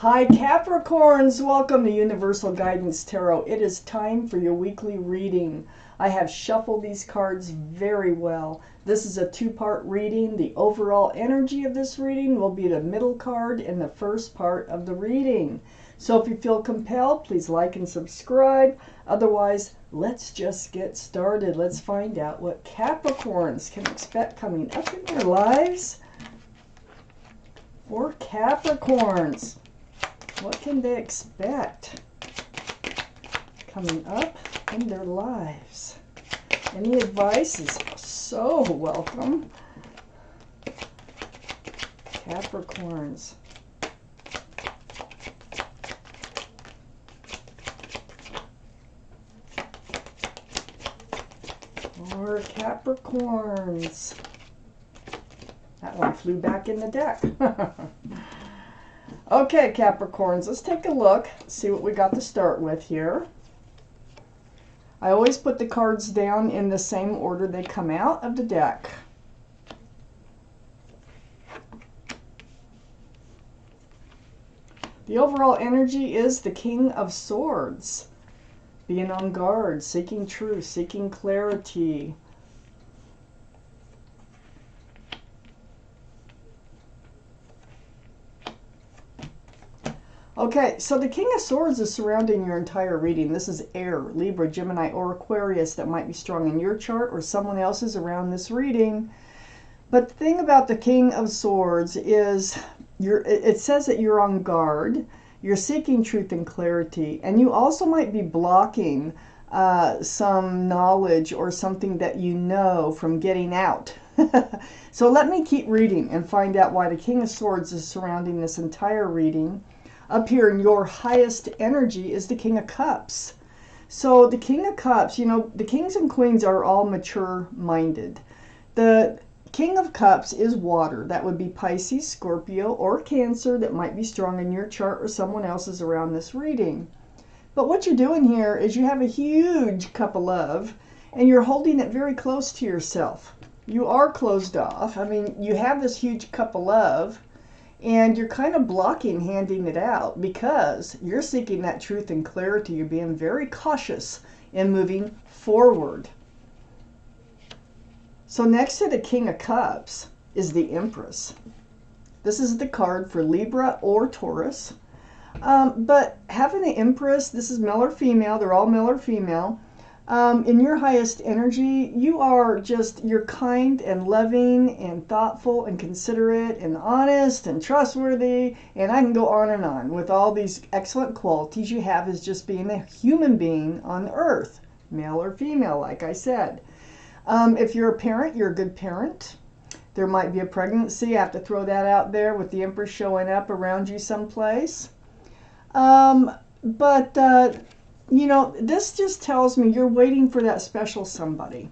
Hi Capricorns, welcome to Universal Guidance Tarot. It is time for your weekly reading. I have shuffled these cards very well. This is a two-part reading. The overall energy of this reading will be the middle card in the first part of the reading. So if you feel compelled, please like and subscribe. Otherwise, let's just get started. Let's find out what Capricorns can expect coming up in their lives. For Capricorns, what can they expect coming up in their lives? Any advice is so welcome. Capricorns. For Capricorns. That one flew back in the deck. Okay, Capricorns, let's take a look, see what we got to start with here. I always put the cards down in the same order they come out of the deck. The overall energy is the King of Swords. Being on guard, seeking truth, seeking clarity. Okay, so the King of Swords is surrounding your entire reading. This is air, Libra, Gemini, or Aquarius that might be strong in your chart or someone else's around this reading. But the thing about the King of Swords is it says that you're on guard, you're seeking truth and clarity, and you also might be blocking some knowledge or something that you know from getting out. So let me keep reading and find out why the King of Swords is surrounding this entire reading. Up here in your highest energy is the King of Cups. So the King of Cups, you know, the kings and queens are all mature-minded. The King of Cups is water. That would be Pisces, Scorpio, or Cancer that might be strong in your chart or someone else's around this reading. But what you're doing here is you have a huge cup of love and you're holding it very close to yourself. You are closed off. I mean, you have this huge cup of love, and you're kind of blocking handing it out because you're seeking that truth and clarity. You're being very cautious in moving forward. So next to the King of Cups is the Empress. This is the card for Libra or Taurus. But having the Empress, this is male or female. They're all male or female. In your highest energy, you're kind and loving and thoughtful and considerate and honest and trustworthy, and I can go on with all these excellent qualities you have as just being a human being on earth, male or female, like I said. If you're a parent, you're a good parent. There might be a pregnancy. I have to throw that out there with the Empress showing up around you someplace. You know, this just tells me you're waiting for that special somebody.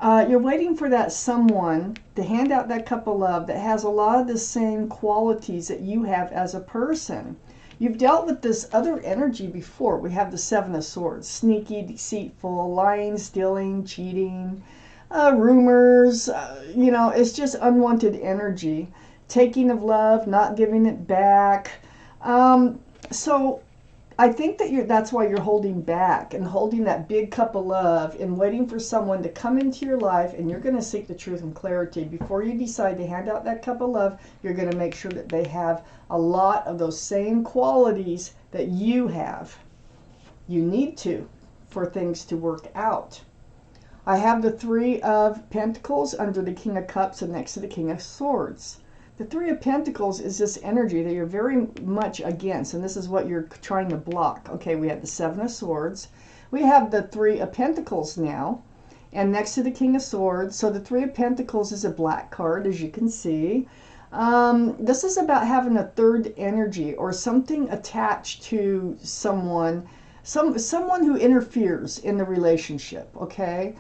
You're waiting for that someone to hand out that cup of love that has a lot of the same qualities that you have as a person. You've dealt with this other energy before. We have the Seven of Swords, sneaky, deceitful, lying, stealing, cheating, rumors. You know, it's just unwanted energy. Taking of love, not giving it back. So I think that that's why you're holding back and holding that big cup of love and waiting for someone to come into your life, and you're going to seek the truth and clarity. Before you decide to hand out that cup of love, you're going to make sure that they have a lot of those same qualities that you have. You need to for things to work out. I have the Three of Pentacles under the King of Cups and next to the King of Swords. The Three of Pentacles is this energy that you're very much against, and this is what you're trying to block. Okay, we have the Seven of Swords. We have the Three of Pentacles now, and next to the King of Swords. So the Three of Pentacles is a black card, as you can see. This is about having a third energy or something attached to someone, someone who interferes in the relationship, okay?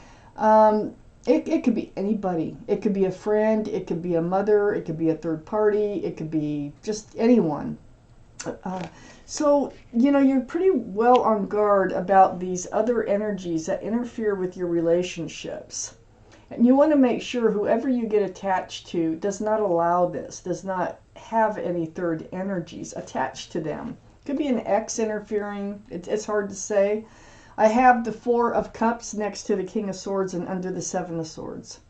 It could be anybody. It could be a friend. It could be a mother. It could be a third party. It could be just anyone. So, you know, you're pretty well on guard about these other energies that interfere with your relationships. And you want to make sure whoever you get attached to does not allow this, does not have any third energies attached to them. Could be an ex interfering. It's hard to say. I have the Four of Cups next to the King of Swords and under the Seven of Swords.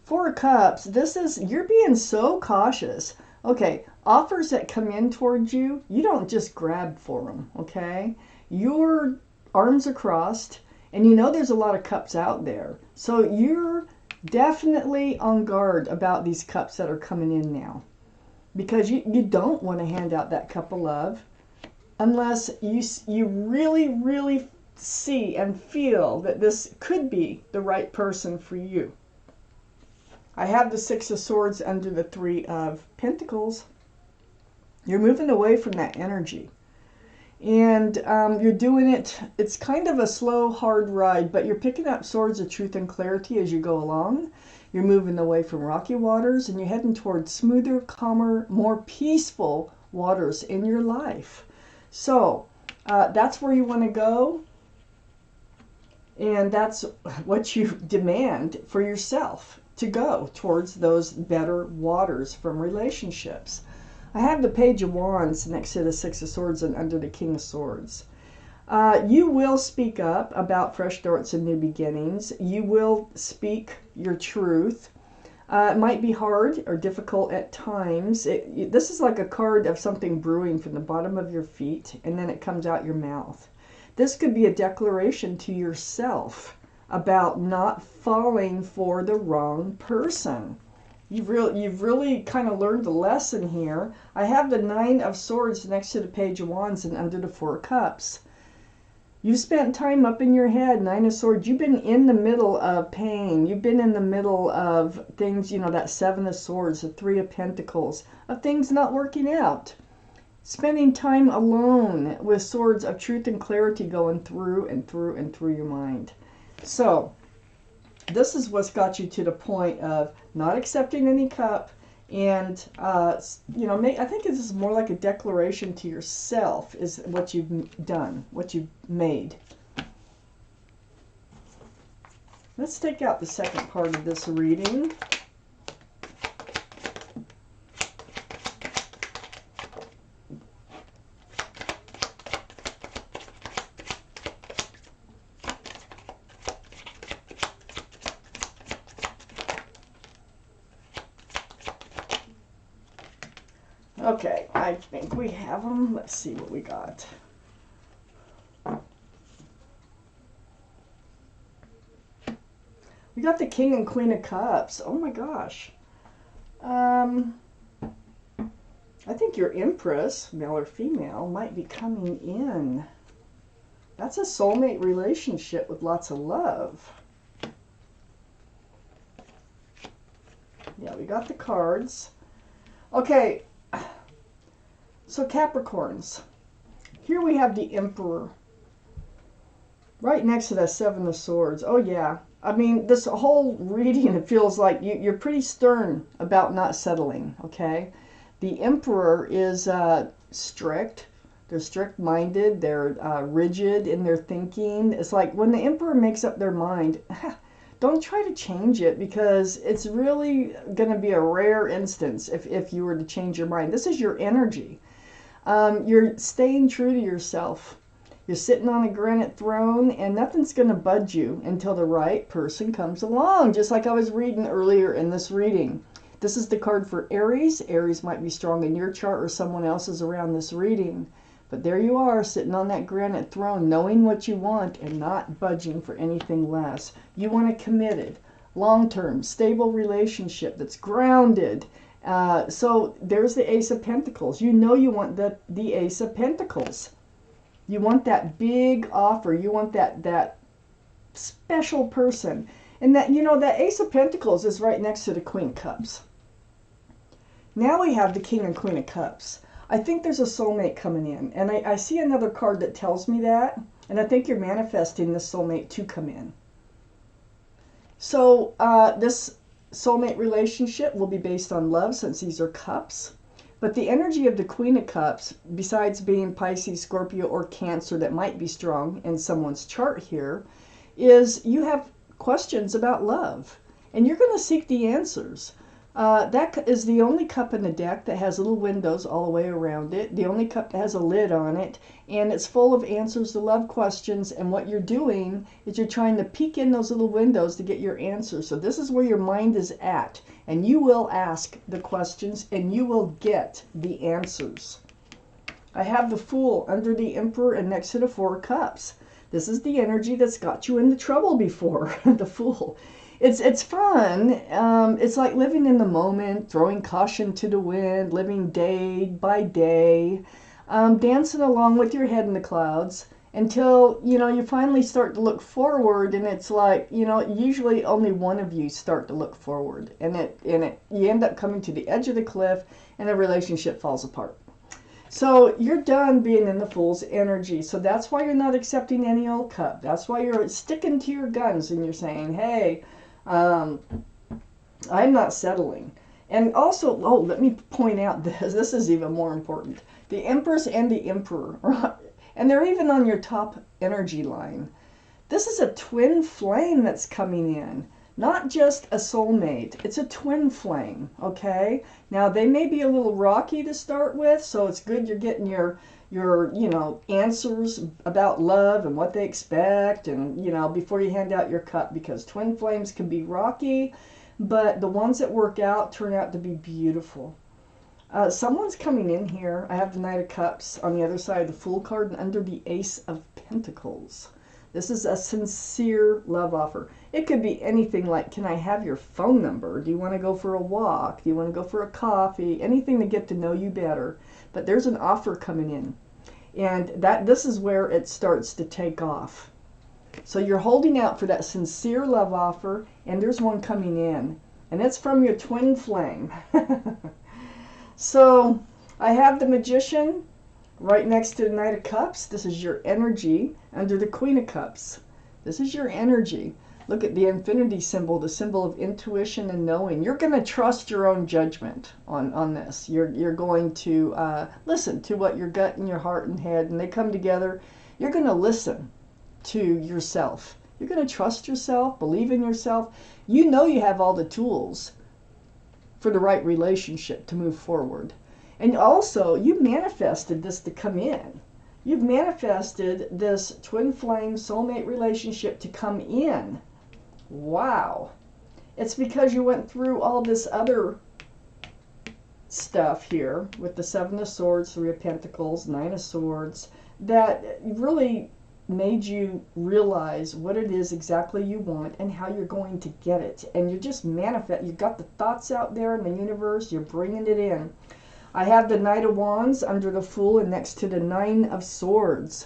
Four of Cups, this is, you're being so cautious. Okay, offers that come in towards you, you don't just grab for them, okay? Your arms are crossed, and you know there's a lot of cups out there. So you're definitely on guard about these cups that are coming in now. Because you don't want to hand out that cup of love unless you really, really see and feel that this could be the right person for you. I have the Six of Swords under the Three of Pentacles. You're moving away from that energy. And you're doing it, it's kind of a slow, hard ride, but you're picking up swords of truth and clarity as you go along. You're moving away from rocky waters and you're heading towards smoother, calmer, more peaceful waters in your life. So that's where you want to go. And that's what you demand for yourself, to go towards those better waters from relationships. I have the Page of Wands next to the Six of Swords and under the King of Swords. You will speak up about fresh starts and new beginnings. You will speak your truth. It might be hard or difficult at times. This is like a card of something brewing from the bottom of your feet, and then it comes out your mouth. This could be a declaration to yourself about not falling for the wrong person. You've really kind of learned the lesson here. I have the Nine of Swords next to the Page of Wands and under the Four of Cups. You've spent time up in your head, Nine of Swords. You've been in the middle of pain. You've been in the middle of things, you know, that Seven of Swords, the Three of Pentacles, of things not working out. Spending time alone with swords of truth and clarity going through and through and through your mind. So, this is what's got you to the point of not accepting any cup, and you know, I think this is more like a declaration to yourself is what you've done, what you've made. Let's take out the second part of this reading. Okay, I think we have them. Let's see what we got. We got the King and Queen of Cups. Oh my gosh. I think your Empress, male or female, might be coming in. That's a soulmate relationship with lots of love. Yeah, we got the cards. Okay. So Capricorns, here we have the Emperor, right next to that Seven of Swords. Oh yeah, I mean, this whole reading, it feels like you're pretty stern about not settling, okay? The Emperor is strict. They're strict-minded. They're rigid in their thinking. It's like when the Emperor makes up their mind, don't try to change it, because it's really going to be a rare instance if you were to change your mind. This is your energy. You're staying true to yourself. You're sitting on a granite throne, and nothing's going to budge you until the right person comes along, just like I was reading earlier in this reading. This is the card for Aries. Aries might be strong in your chart or someone else's around this reading. But there you are, sitting on that granite throne, knowing what you want and not budging for anything less. You want a committed, long-term, stable relationship that's grounded. So there's the Ace of Pentacles. You know you want the Ace of Pentacles. You want that big offer. You want that special person. And that, you know, that Ace of Pentacles is right next to the Queen of Cups. Now we have the King and Queen of Cups. I think there's a soulmate coming in. And I see another card that tells me that. And I think you're manifesting this soulmate to come in. So this soulmate relationship will be based on love, since these are cups. But the energy of the Queen of Cups, besides being Pisces, Scorpio, or Cancer that might be strong in someone's chart here, is you have questions about love. And you're going to seek the answers. That is the only cup in the deck that has little windows all the way around it, the only cup that has a lid on it, and it's full of answers to love questions. And what you're doing is you're trying to peek in those little windows to get your answers. So this is where your mind is at, and you will ask the questions and you will get the answers. I have the Fool under the Emperor and next to the Four of Cups. This is the energy that's got you into trouble before, the Fool. It's fun. It's like living in the moment, throwing caution to the wind, living day by day, dancing along with your head in the clouds until, you finally start to look forward, and it's like, usually only one of you start to look forward, and you end up coming to the edge of the cliff and the relationship falls apart. So you're done being in the Fool's energy. So that's why you're not accepting any old cup. That's why you're sticking to your guns and you're saying, hey, I'm not settling. And also, let me point out this. This is even more important. The Empress and the Emperor, and they're even on your top energy line. This is a twin flame that's coming in. Not just a soulmate, it's a twin flame, okay? Now, they may be a little rocky to start with, so it's good you're getting your answers about love and what they expect, and, before you hand out your cup, because twin flames can be rocky, but the ones that work out turn out to be beautiful. Someone's coming in here. I have the Knight of Cups on the other side of the Fool card and under the Ace of Pentacles. This is a sincere love offer. It could be anything like, can I have your phone number? Do you want to go for a walk? Do you want to go for a coffee? Anything to get to know you better. But there's an offer coming in. And this is where it starts to take off. So you're holding out for that sincere love offer, and there's one coming in. And it's from your twin flame. So I have the Magician right next to the Knight of Cups. This is your energy under the Queen of Cups. This is your energy. Look at the infinity symbol, the symbol of intuition and knowing. You're going to trust your own judgment on this. You're going to listen to what your gut and your heart and head, and they come together. You're going to listen to yourself. You're going to trust yourself, believe in yourself. You know you have all the tools for the right relationship to move forward. And also, you manifested this to come in. You've manifested this twin flame soulmate relationship to come in. Wow. It's because you went through all this other stuff here with the Seven of Swords, Three of Pentacles, Nine of Swords, that really made you realize what it is exactly you want and how you're going to get it. And you just manifest. You've got the thoughts out there in the universe. You're bringing it in. I have the Knight of Wands under the Fool and next to the Nine of Swords.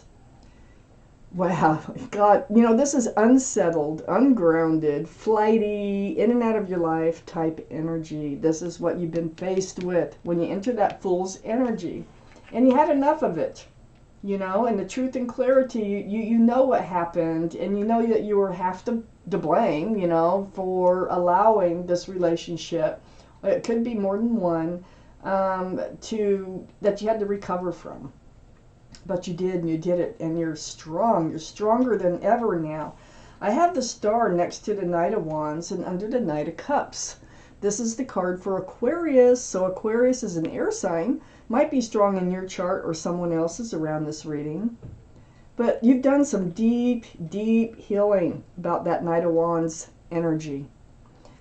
Wow, God, this is unsettled, ungrounded, flighty, in and out of your life type energy. This is what you've been faced with when you enter that Fool's energy. And you had enough of it, and the truth and clarity, you know what happened, and you know that you were half to blame, for allowing this relationship. It could be more than one. That you had to recover from. But you did, and you did it, and you're strong. You're stronger than ever now. I have the Star next to the Knight of Wands and under the Knight of Cups. This is the card for Aquarius. So Aquarius is an air sign. Might be strong in your chart or someone else's around this reading. But you've done some deep, deep healing about that Knight of Wands energy.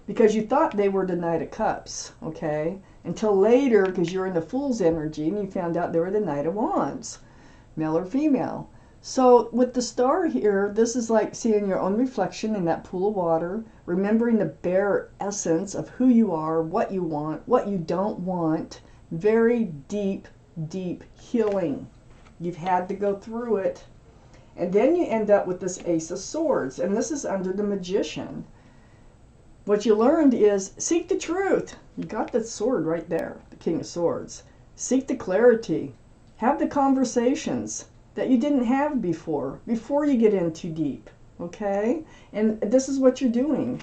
Because you thought they were the Knight of Cups, okay? Until later, because you're in the Fool's energy, and you found out they were the Knight of Wands, male or female. So with the Star here, this is like seeing your own reflection in that pool of water, remembering the bare essence of who you are, what you want, what you don't want. Very deep, deep healing. You've had to go through it. And then you end up with this Ace of Swords, and this is under the Magician. What you learned is seek the truth. You got that sword right there, the King of Swords. Seek the clarity. Have the conversations that you didn't have before you get in too deep, okay? And this is what you're doing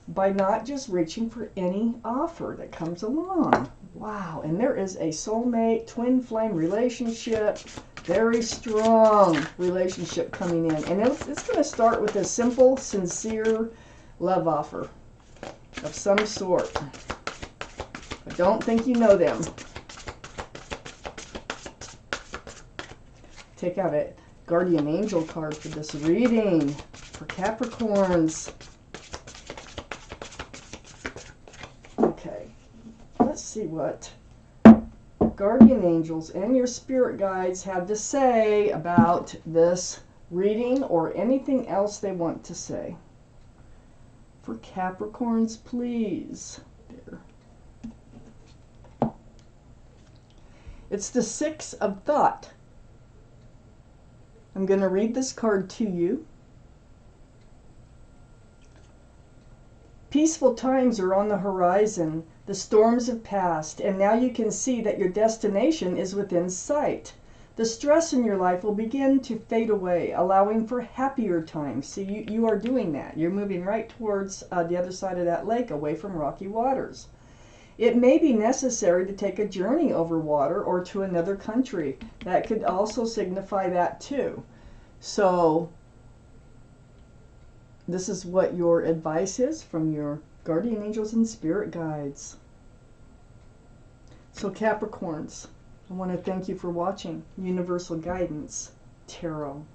by not just reaching for any offer that comes along. Wow, and there is a soulmate, twin flame relationship very strong relationship coming in. And it's going to start with a simple, sincere love offer of some sort. I don't think you know them. Take out a guardian angel card for this reading for Capricorns. Okay, let's see what guardian angels and your spirit guides have to say about this reading, or anything else they want to say. For Capricorns, please. There. It's the Six of Thought. I'm going to read this card to you. Peaceful times are on the horizon. The storms have passed, and now you can see that your destination is within sight. The stress in your life will begin to fade away, allowing for happier times. See, you are doing that. You're moving right towards the other side of that lake, away from rocky waters. It may be necessary to take a journey over water or to another country. That could also signify that too. So, this is what your advice is from your guardian angels and spirit guides. So Capricorns, I want to thank you for watching Universal Guidance Tarot.